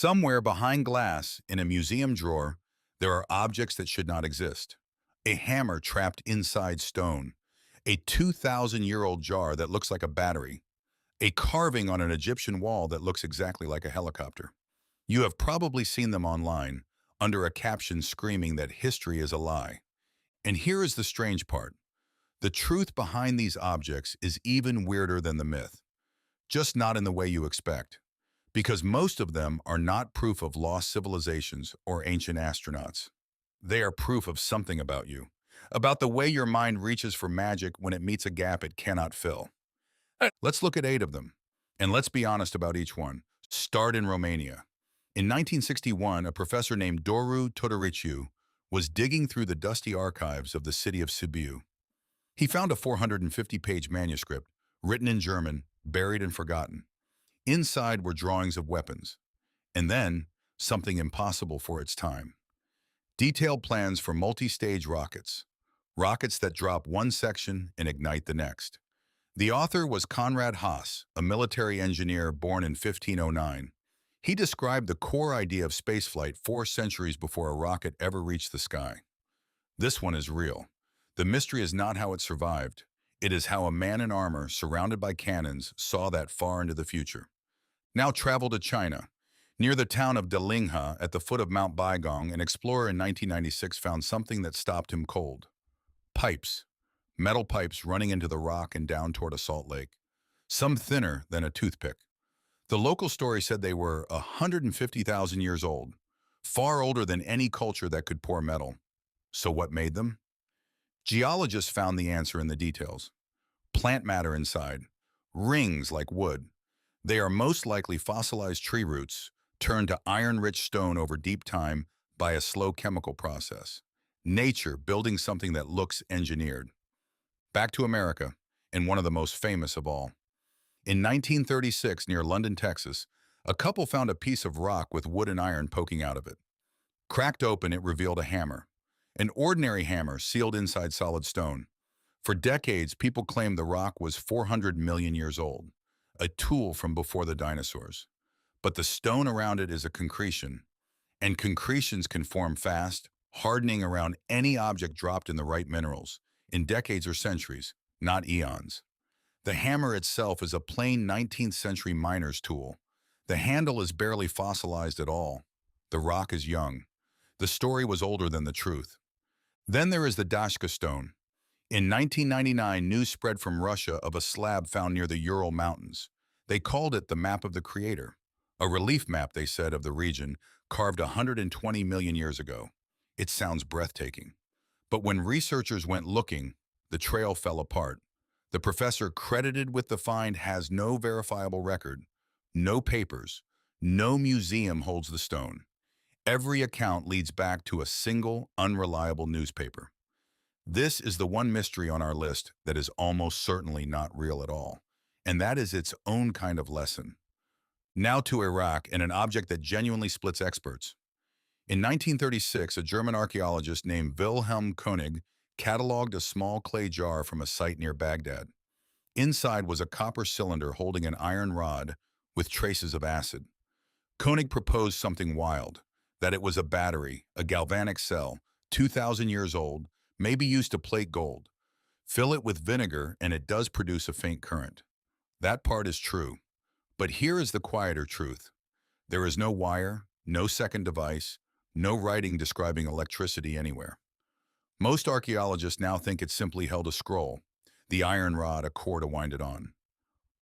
Somewhere behind glass, in a museum drawer, there are objects that should not exist. A hammer trapped inside stone, a 2,000-year-old jar that looks like a battery, a carving on an Egyptian wall that looks exactly like a helicopter. You have probably seen them online, under a caption screaming that history is a lie. And here is the strange part. The truth behind these objects is even weirder than the myth, just not in the way you expect. Because most of them are not proof of lost civilizations or ancient astronauts. They are proof of something about you, about the way your mind reaches for magic when it meets a gap it cannot fill. Let's look at 8 of them, and let's be honest about each one. Start in Romania. In 1961, a professor named Doru Todoriciu was digging through the dusty archives of the city of Sibiu. He found a 450-page manuscript, written in German, buried and forgotten. Inside were drawings of weapons, and then something impossible for its time. Detailed plans for multistage rockets, rockets that drop one section and ignite the next. The author was Konrad Haas, a military engineer born in 1509. He described the core idea of spaceflight 4 centuries before a rocket ever reached the sky. This one is real. The mystery is not how it survived. It is how a man in armor, surrounded by cannons, saw that far into the future. Now travel to China. Near the town of Delingha, at the foot of Mount Baigong, an explorer in 1996 found something that stopped him cold. Pipes. Metal pipes running into the rock and down toward a salt lake. Some thinner than a toothpick. The local story said they were 150,000 years old, far older than any culture that could pour metal. So what made them? Geologists found the answer in the details. Plant matter inside. Rings like wood. They are most likely fossilized tree roots, turned to iron-rich stone over deep time by a slow chemical process. Nature building something that looks engineered. Back to America, and one of the most famous of all. In 1936, near London, Texas, a couple found a piece of rock with wood and iron poking out of it. Cracked open, it revealed a hammer. An ordinary hammer sealed inside solid stone. For decades, people claimed the rock was 400 million years old, a tool from before the dinosaurs. But the stone around it is a concretion, and concretions can form fast, hardening around any object dropped in the right minerals, in decades or centuries, not eons. The hammer itself is a plain 19th century miner's tool. The handle is barely fossilized at all. The rock is young. The story was older than the truth. Then there is the Dashka stone. In 1999, news spread from Russia of a slab found near the Ural Mountains. They called it the Map of the Creator, a relief map, they said, of the region, carved 120 million years ago. It sounds breathtaking. But when researchers went looking, the trail fell apart. The professor credited with the find has no verifiable record, no papers, no museum holds the stone. Every account leads back to a single, unreliable newspaper. This is the one mystery on our list that is almost certainly not real at all, and that is its own kind of lesson. Now to Iraq and an object that genuinely splits experts. In 1936, a German archaeologist named Wilhelm Koenig cataloged a small clay jar from a site near Baghdad. Inside was a copper cylinder holding an iron rod with traces of acid. Koenig proposed something wild, that it was a battery, a galvanic cell, 2,000 years old, maybe used to plate gold. Fill it with vinegar and it does produce a faint current. That part is true. But here is the quieter truth. There is no wire, no second device, no writing describing electricity anywhere. Most archaeologists now think it simply held a scroll, the iron rod, a core to wind it on.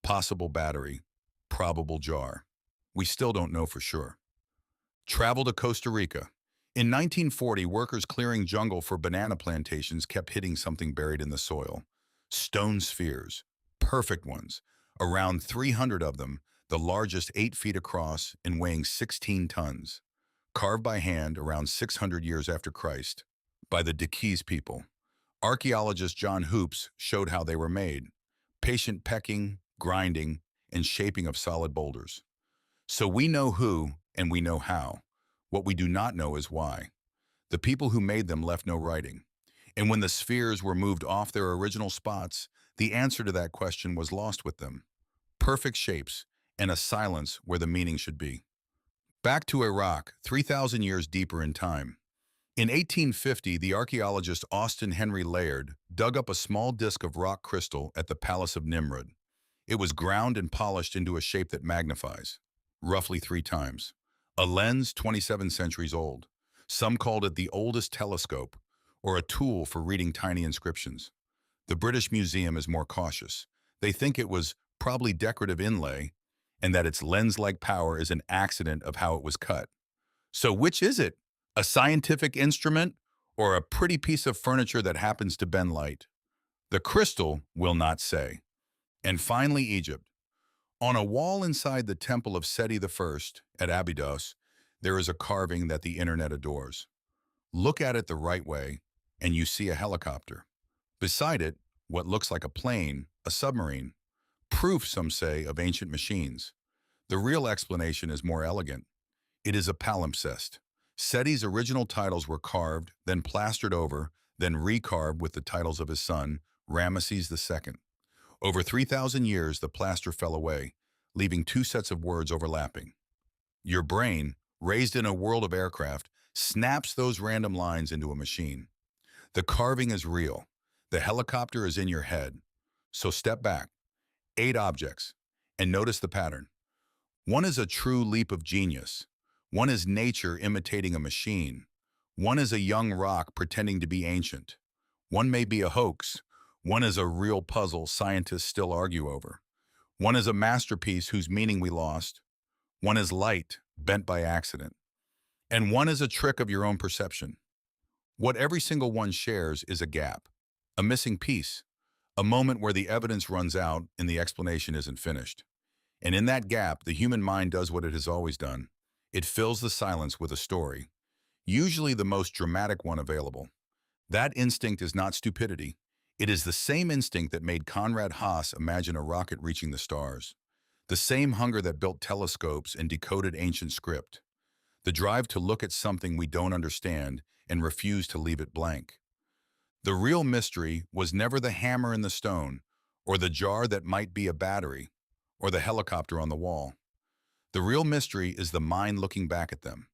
Possible battery, probable jar. We still don't know for sure. Travel to Costa Rica. In 1940, workers clearing jungle for banana plantations kept hitting something buried in the soil. Stone spheres, perfect ones, around 300 of them, the largest 8 feet across and weighing 16 tons. Carved by hand around 600 years after Christ, by the Dikis people. Archaeologist John Hoops showed how they were made. Patient pecking, grinding, and shaping of solid boulders. So we know who and we know how. What we do not know is why. The people who made them left no writing. And when the spheres were moved off their original spots, the answer to that question was lost with them. Perfect shapes and a silence where the meaning should be. Back to Iraq, 3,000 years deeper in time. In 1850, the archaeologist Austin Henry Layard dug up a small disk of rock crystal at the Palace of Nimrud. It was ground and polished into a shape that magnifies, roughly 3 times. A lens 27 centuries old. Some called it the oldest telescope, or a tool for reading tiny inscriptions. The British Museum is more cautious. They think it was probably decorative inlay, and that its lens-like power is an accident of how it was cut. So which is it? A scientific instrument or a pretty piece of furniture that happens to bend light? The crystal will not say. And finally, Egypt. On a wall inside the temple of Seti I at Abydos, there is a carving that the internet adores. Look at it the right way, and you see a helicopter. Beside it, what looks like a plane, a submarine. Proof, some say, of ancient machines. The real explanation is more elegant. It is a palimpsest. Seti's original titles were carved, then plastered over, then recarved with the titles of his son, Ramesses II. Over 3,000 years, the plaster fell away, leaving 2 sets of words overlapping. Your brain, raised in a world of aircraft, snaps those random lines into a machine. The carving is real. The helicopter is in your head. So step back. 8 objects. And notice the pattern. One is a true leap of genius. One is nature imitating a machine. One is a young rock pretending to be ancient. One may be a hoax. One is a real puzzle scientists still argue over. One is a masterpiece whose meaning we lost. One is light, bent by accident. And one is a trick of your own perception. What every single one shares is a gap, a missing piece, a moment where the evidence runs out and the explanation isn't finished. And in that gap, the human mind does what it has always done. It fills the silence with a story, usually the most dramatic one available. That instinct is not stupidity. It is the same instinct that made Conrad Haas imagine a rocket reaching the stars. The same hunger that built telescopes and decoded ancient script. The drive to look at something we don't understand and refuse to leave it blank. The real mystery was never the hammer in the stone, or the jar that might be a battery, or the helicopter on the wall. The real mystery is the mind looking back at them,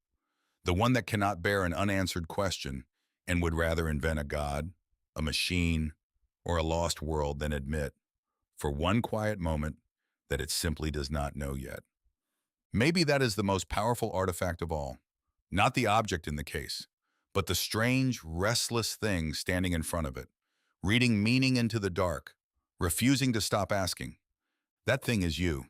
the one that cannot bear an unanswered question and would rather invent a god, a machine, or a lost world than admit, for one quiet moment, that it simply does not know yet. Maybe that is the most powerful artifact of all, not the object in the case, but the strange, restless thing standing in front of it, reading meaning into the dark, refusing to stop asking. That thing is you.